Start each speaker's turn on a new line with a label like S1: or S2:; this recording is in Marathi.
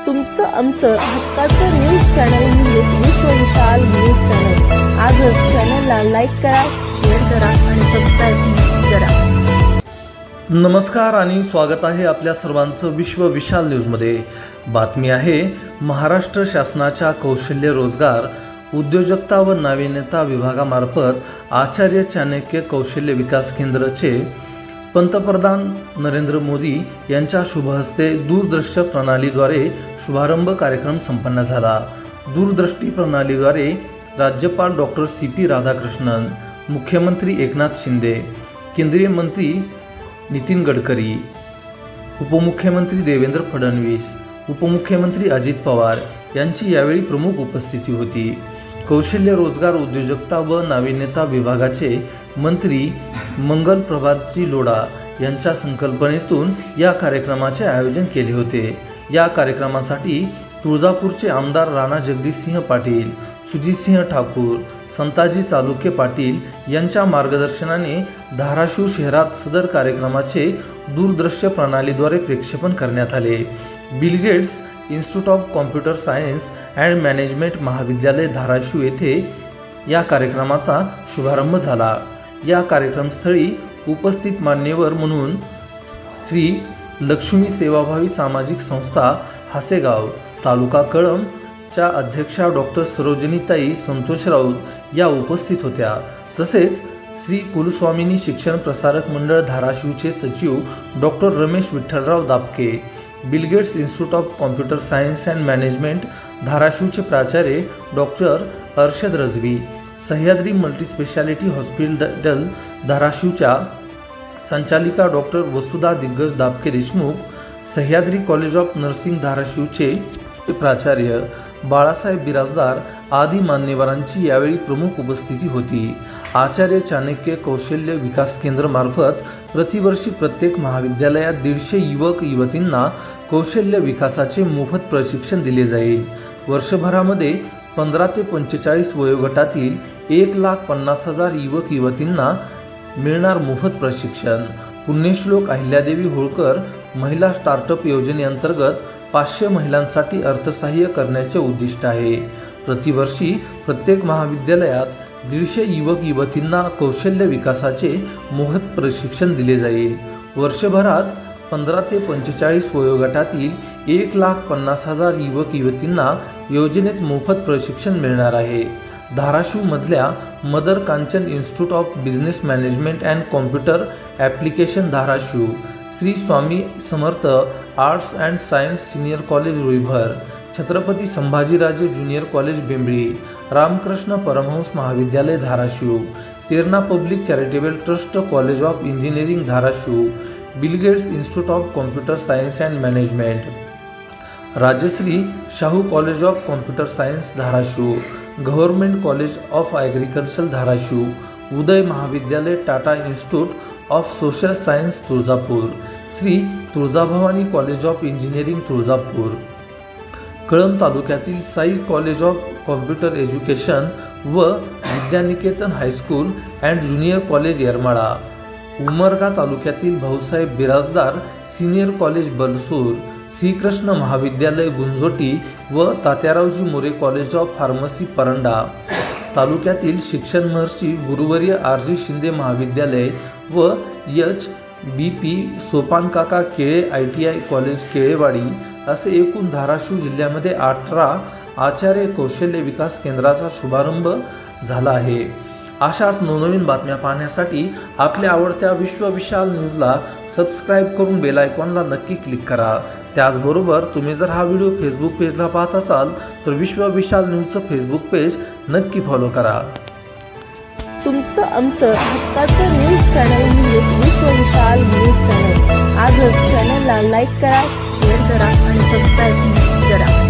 S1: तुमचं आमचं हक्काचं न्यूज चॅनल म्हणजेच विश्व विशाल न्यूज चॅनल। आजच चॅनलला लाईक करा, शेअर करा आणि सबस्क्राईब करा।
S2: नमस्कार आणि स्वागत आहे आपल्या सर्वांचं विश्व विशाल न्यूजमध्ये। बातमी आहे महाराष्ट्र शासनाच्या कौशल्य रोजगार उद्योजकता व नाविन्यता विभागामार्फत आचार्य चाणक्य कौशल्य विकास केंद्राचे पंतप्रधान नरेंद्र मोदी यांच्या शुभहस्ते दूरदृश्य प्रणालीद्वारे शुभारंभ कार्यक्रम संपन्न झाला। दूरदृष्टी प्रणालीद्वारे राज्यपाल डॉक्टर CP राधाकृष्णन, मुख्यमंत्री एकनाथ शिंदे, केंद्रीय मंत्री नितीन गडकरी, उपमुख्यमंत्री देवेंद्र फडणवीस, उपमुख्यमंत्री अजित पवार यांची यावेळी प्रमुख उपस्थिती होती। कौशल्य रोजगार उद्योजकता व नाविन्यता विभागाचे मंत्री मंगल प्रभातजी लोढा यांच्या संकल्पनेतून या कार्यक्रमाचे आयोजन केले होते। या कार्यक्रमासाठी तुळजापूरचे आमदार राणा जगदीशसिंह पाटील, सुजितसिंह ठाकूर, संताजी चालुक्य पाटील यांच्या मार्गदर्शनाने धाराशिव शहरात सदर कार्यक्रमाचे दूरदृश्य प्रणालीद्वारे प्रक्षेपण करण्यात आले। Bill Gates Institute of Computer Science and Management महाविद्यालय धाराशिव येथे या कार्यक्रमाचा शुभारंभ झाला। या कार्यक्रमस्थळी उपस्थित मान्यवर म्हणून श्री लक्ष्मी सेवाभावी सामाजिक संस्था हासेगाव तालुका कळंब च्या अध्यक्षा डॉक्टर सरोजनीताई संतोष राऊत या उपस्थित होत्या। तसेच श्री कुलस्वामिनी शिक्षण प्रसारक मंडळ धाराशिवचे सचिव doctor Ramesh Vitthalrao Dapke, Bill Gates Institute of Computer Science and Management धाराशिवचे प्राचार्य doctor Arshad Razvi, Sahyadri multispeciality hospital धाराशिवच्या संचालिका doctor Vasudha Diggaj Dapke Deshmukh, Sahyadri College of Nursing धाराशिवचे प्राचार्य बाळासाहेब बिराजदार आदी मान्यवरांची यावेळी प्रमुख उपस्थिती होती। आचार्य चाणक्य कौशल्य विकास केंद्र मार्फत प्रतिवर्षी प्रत्येक महाविद्यालयात 150 युवक युवतींना कौशल्य विकासाचे मोफत प्रशिक्षण दिले जाईल। वर्षभरामध्ये 15 ते 45 वयोगटातील 1,50,000 युवक युवतींना मिळणार मोफत प्रशिक्षण। पुण्यश्लोक अहिल्यादेवी होळकर महिला स्टार्टअप योजनेअंतर्गत 500 महिलांसाठी अर्थसहाय्य करण्याचे उद्दिष्ट आहे। प्रतिवर्षी प्रत्येक महाविद्यालयात 150 युवक युवतींना कौशल्य विकासाचे मोफत प्रशिक्षण दिले जाईल। वर्षभरात 15 ते 45 वयोगटातील 1,50,000 युवक युवतींना योजनेत मोफत प्रशिक्षण मिळणार आहे। धाराशिवमधल्या Mother Kanchan Institute of Business Management and Computer Application Dharashiv, Shri Swami Samarth Arts and Science Senior College Ruibhar, Chhatrapati Sambhajiraje Junior College Bembli, Ramkrishna Paramhans Mahavidyalaya Dharashiv, Terna Public Charitable Trust College of Engineering Dharashiv, Bill Gates Institute of Computer Science and Management, Rajshree Shahu College of Computer Science Dharashiv, Government College of Agriculture Dharashiv, Uday Mahavidyalaya Tata Institute of Social Science Tuljapur, Shri Tuljabhavani College of Engineering Tuljapur, Kalamb तालुक्यातील Sai College of Computer Education व Vidyaniketan High School and Junior College Yermala, Umarga तालुक्यातील भाऊसाहेब बिराजदार सिनियर कॉलेज बलसूर, श्रीकृष्ण महाविद्यालय गुंजोटी व Tatyaraoji More College of Pharmacy Paranda, तालुक्यातील शिक्षण महर्षी गुरुवर्य RG शिंदे महाविद्यालय व HBP Sopankaka Kele ITI college Kelewadi असे एकूण धाराशिव जिल्ह्यामध्ये 18 आचार्य कौशल्य विकास केंद्राचा शुभारंभ झाला आहे। अशाच नवनवीन बातम्या पाहण्यासाठी आपल्या आवडत्या विश्व विशाल न्यूजला सबस्क्राईब करून बेल आयकॉनला नक्की क्लिक करा। त्याचबरोबर तुम्ही जर हा व्हिडिओ फेसबुक पेजला पाहत असाल तर विश्व विशाल न्यूजचं फेसबुक पेज नक्की फॉलो करा।
S1: तुमचं आमचं हक्काचं न्यूज चॅनल म्हणजेच विश्व विशाल न्यूज चॅनल। आजच चॅनलला लाईक करा, शेअर करा आणि सबस्क्राईब करा।